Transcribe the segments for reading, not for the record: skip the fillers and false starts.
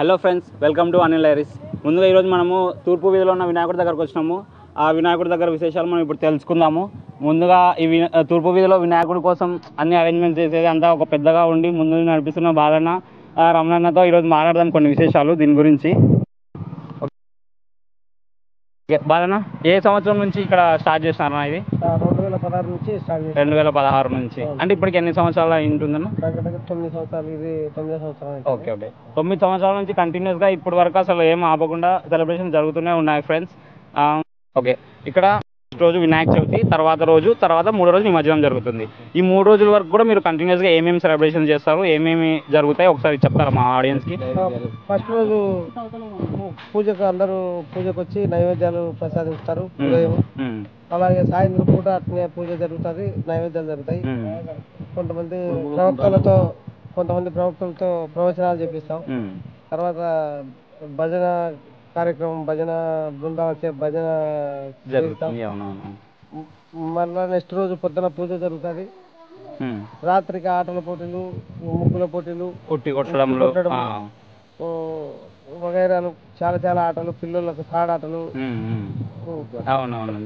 Hello friends, welcome to Anil diaries. ముందుగా ఈరోజు మనము తూర్పు వీధిలో ఉన్న వినాయకుడి దగ్గరకు వచ్చినాము. ఆ వినాయకుడి దగ్గర విశేషాలు మనం ఇప్పుడు తెలుసుకుందాము. ముందుగా ఈ తూర్పు వీధిలో వినాయకుడి కోసం అన్ని అరేంజ్మెంట్స్ చేసేది అంతా ఒక పెద్దగా ఉండి ముందు నడిపిస్తున్న బాలన్న రమణన్నతో ఈరోజు మాట్లాడదాం కొన్ని విశేషాలు దీని గురించి. బాలన్న, ఏ సంవత్సరం నుంచి ఇక్కడ స్టార్ట్ చేసినారన్నా? ఇది 2016 నుంచి స్టార్ట్ చేశారు. 2016 నుంచి. అంటే ఇప్పటికి ఎన్ని సంవత్సరాలు ఉంటుందన్న? 9 సంవత్సరాలు. ఇది 9వ సంవత్సరం. ఓకే. 9 సంవత్సరాల నుంచి కంటిన్యూస్గా ఇప్పటి వరకు అసలు ఏం ఆపకుండా సెలబ్రేషన్ జరుగుతూనే ఉన్నాయి ఫ్రెండ్స్. ఓకే, ఇక్కడ రోజు వినాయక చవితి, తర్వాత 3వ రోజు నిమజ్జనం జరుగుతుంది. ఈ 3 రోజుల వరకు కూడా మీరు కంటిన్యూస్గా ఏమేమి సెలబ్రేషన్ చేస్తారు, ఏమేమి జరుగుతాయి ఒకసారి చెప్తారా మా ఆడియన్స్కి? ఫస్ట్ రోజు పూజకు అందరూ పూజకు వచ్చి నైవేద్యాలు ప్రసాదిస్తారు ఉదయం. అలాగే సాయంత్రం పూట అట్నే పూజ జరుగుతుంది, నైవేద్యాలు జరుగుతాయి. కొంతమంది ప్రవక్తలతో ప్రవచనాలు చెప్పిస్తాం. తర్వాత భజన కార్యక్రమం, భజన బృందాలు భజన చేస్తాం. మళ్ళీ నెక్స్ట్ రోజు పొద్దున పూజ జరుగుతుంది. రాత్రికి ఆటల పోటీలు, ముగ్గుల పోటీలు, కొట్టడం వగైరాలు చాలా ఆటలు, పిల్లలకు తాడాటలు,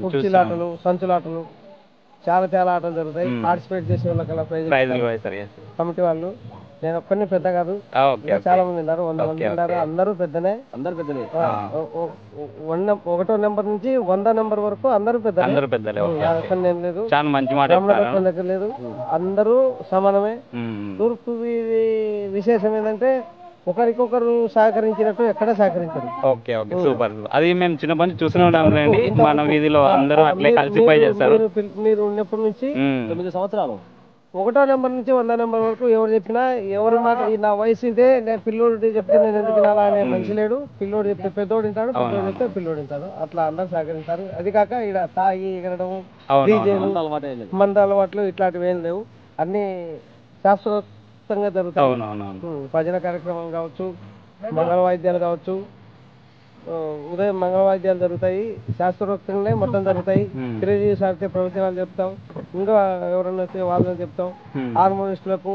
కుర్చీలాటలు, సంచులాటలు, చాలా ఆటలు జరుగుతాయి. పార్టిసిపేట్ చేసే వాళ్ళకి ప్రైజ్ కమిటీ వాళ్ళు. నేను ఒక్కరిని పెద్ద కాదు, చాలా మంది ఉన్నారు, 100 మంది ఉన్నారు. అందరూ పెద్దనే. 1వ నెంబర్ నుంచి 100వ నెంబర్ వరకు అందరూ పెద్దలే. ఏం లేదు, దగ్గర లేదు, అందరూ సమానమే. తూర్పు విశేషం ఏంటంటే ఒకరికొకరు సహకరించినట్టు ఎక్కడ సహకరించారు. Okay, super. అది మేము చిన్నప్పటి నుంచి చూస్తూనే ఉన్నాం. మన వీధిలో అందరూ అట్లే కలిసిపోయి చేస్తారు. మీరు ఉన్నప్పటి నుంచి 9 సంవత్సరాలు 1వ నెంబర్ నుంచి 100వ నెంబర్ వరకు ఎవరు చెప్పినా, ఎవరు మాట నా వయసు ఇదే, నేను పిల్లోడు చెప్తే నేను ఎందుకు వినాలా అనే మనిషి లేడు. పిల్లోడు చెప్తే పెద్దోడు వింటాడు, పెద్దోడు చెప్తే పిల్లోడు వింటాడు. అట్లా అందరూ సహకరిస్తారు. అది కాక ఇక్కడ తాగి ఎగరడం, డీజేలు, మంద అలవాట్లు ఇట్లాంటివి ఏం లేవు. అన్ని శాస్త్రోక్తంగా జరుగుతాయి. భజన కార్యక్రమం కావచ్చు, మంగళ వాయిద్యాలు కావచ్చు. ఉదయం మంగళ వాయిద్యాలు జరుగుతాయి, శాస్త్రోక్తంగానే మొత్తం జరుగుతాయి. చిరంజీవి సారితే ప్రవచనాలు చెప్తాం, ఇంకా ఎవరన్నా వస్తే వాళ్ళని చెప్తాం. హార్మోనిస్టులకు,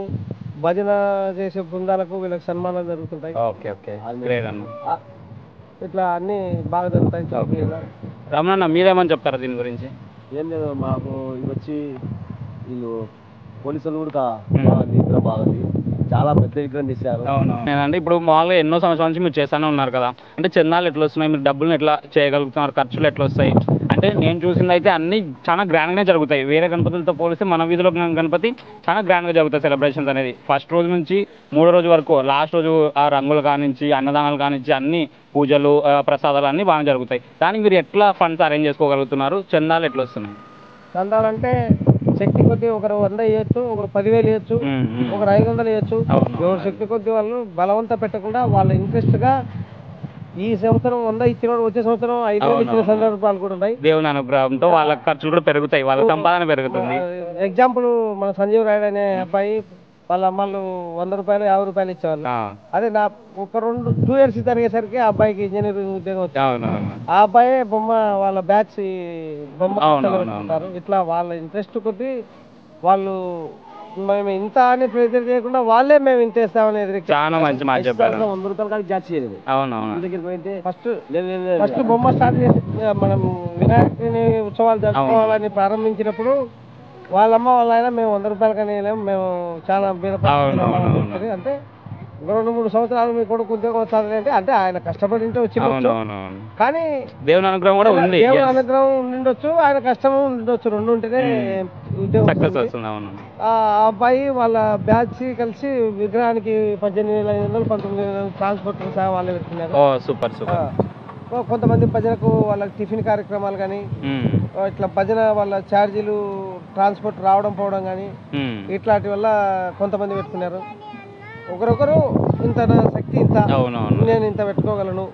భజన చేసే బృందాలకు వీళ్ళకి సన్మానాలు జరుగుతుంటాయి. ఇట్లా అన్ని బాగా జరుగుతాయి. రమణ, మీరేమని చెప్తారా దీని గురించి? ఏం లేదు, మాకు వచ్చి వీళ్ళు పోలీసులు కూడా బాగుంది, చాలా పెద్ద విగ్రహం తీశారు. అంటే ఇప్పుడు మామూలుగా ఎన్నో సంవత్సరాల నుంచి మీరు చేస్తూనే ఉన్నారు కదా, అంటే చందాలు ఎట్లా వస్తున్నాయి, మీరు డబ్బులను ఎట్లా చేయగలుగుతున్నారు, ఖర్చులు ఎట్లా వస్తాయి? అంటే నేను చూసింది అయితే అన్ని చాలా గ్రాండ్గానే జరుగుతాయి. వేరే గణపతులతో పోలిస్తే మన వీధిలో గణపతి చాలా గ్రాండ్గా జరుగుతాయి సెలబ్రేషన్స్ అనేది. ఫస్ట్ రోజు నుంచి 3వ రోజు వరకు, లాస్ట్ రోజు ఆ రంగులు కానించి, అన్నదానాలు కానించి, అన్ని పూజలు, ప్రసాదాలు అన్నీ బాగా జరుగుతాయి. దానికి మీరు ఎట్లా ఫండ్స్ అరేంజ్ చేసుకోగలుగుతున్నారు? చందాలు ఎట్లా వస్తున్నాయి? చందాలంటే శక్తి కొద్ది ఒకరు 100 ఇవ్వచ్చు, ఒకరు 10,000 ఇవ్వచ్చు, ఒకరు 500 ఇవ్వచ్చు. ఎవరు శక్తి కొద్ది వాళ్ళు బలవంత పెట్టకుండా వాళ్ళ ఇంట్రెస్ట్ గా ఈ సంవత్సరం 100 ఇచ్చిన వచ్చే సంవత్సరం 5,000 ఇచ్చిన సందర్భాలు కూడా ఉన్నాయి. దేవుని అనుగ్రహంతో వాళ్ళ ఖర్చులు కూడా పెరుగుతాయి, వాళ్ళ సంపాదన పెరుగుతుంది. ఎగ్జాంపుల్ మన సంజీవ్ రాయుడు అనే అబ్బాయి వాళ్ళ అమ్మలు 100 రూపాయలు 50 రూపాయలు ఇచ్చేవాళ్ళు. అదే నా ఒక 2 years జరిగేసరికి ఆ అబ్బాయికి ఇంజనీరింగ్ ఉద్యోగం వచ్చింది. ఆ అబ్బాయి బొమ్మ వాళ్ళ బ్యాచ్ బొమ్మ. ఇట్లా వాళ్ళ ఇంట్రెస్ట్ కొద్ది వాళ్ళు మేము ఇంత అని ప్రెజర్ చేయకుండా వాళ్ళే మేము ఇంత వేస్తామనేది చాలా మంచి మాట చెప్పారు. 100 రూపాయలు కాదు జాతి చేయలేదు. అవునవును. ఫస్ట్ బొమ్మ స్టార్ట్ చేసి మనం వినాయకుని ఉత్సవాలు జరుపుకోవాలని ప్రారంభించినప్పుడు వాళ్ళమ్మ వాళ్ళ ఆయన మేము 100 రూపాయలు కానీ మేము చాలా అంటే 2-3 సంవత్సరాలు మీ కొడుకు ఉద్యోగం వస్తుంది అంటే ఆయన కష్టపడి వచ్చి, కానీ దేవుని అనుగ్రహం కూడా ఉంది. దేవుని అనుగ్రహం ఉండొచ్చు, ఆయన కష్టం ఉండొచ్చు, 2 ఉంటేనే ఉద్యోగం. ఆ అబ్బాయి వాళ్ళ బ్యాచ్ కలిసి విగ్రహానికి 18,500 19,000 ట్రాన్స్పోర్ట్ సహా వాళ్ళే పెట్టుకున్నారు. సూపర్. కొంతమంది భజనకు వాళ్ళ టిఫిన్ కార్యక్రమాలు కానీ, ఇట్లా భజన వాళ్ళ ఛార్జీలు, ట్రాన్స్పోర్ట్ రావడం పోవడం కానీ ఇట్లాంటి వల్ల కొంతమంది పెట్టుకున్నారు. ఒకరొకరు ఇంత శక్తి, ఇంత నేను ఇంత పెట్టుకోగలను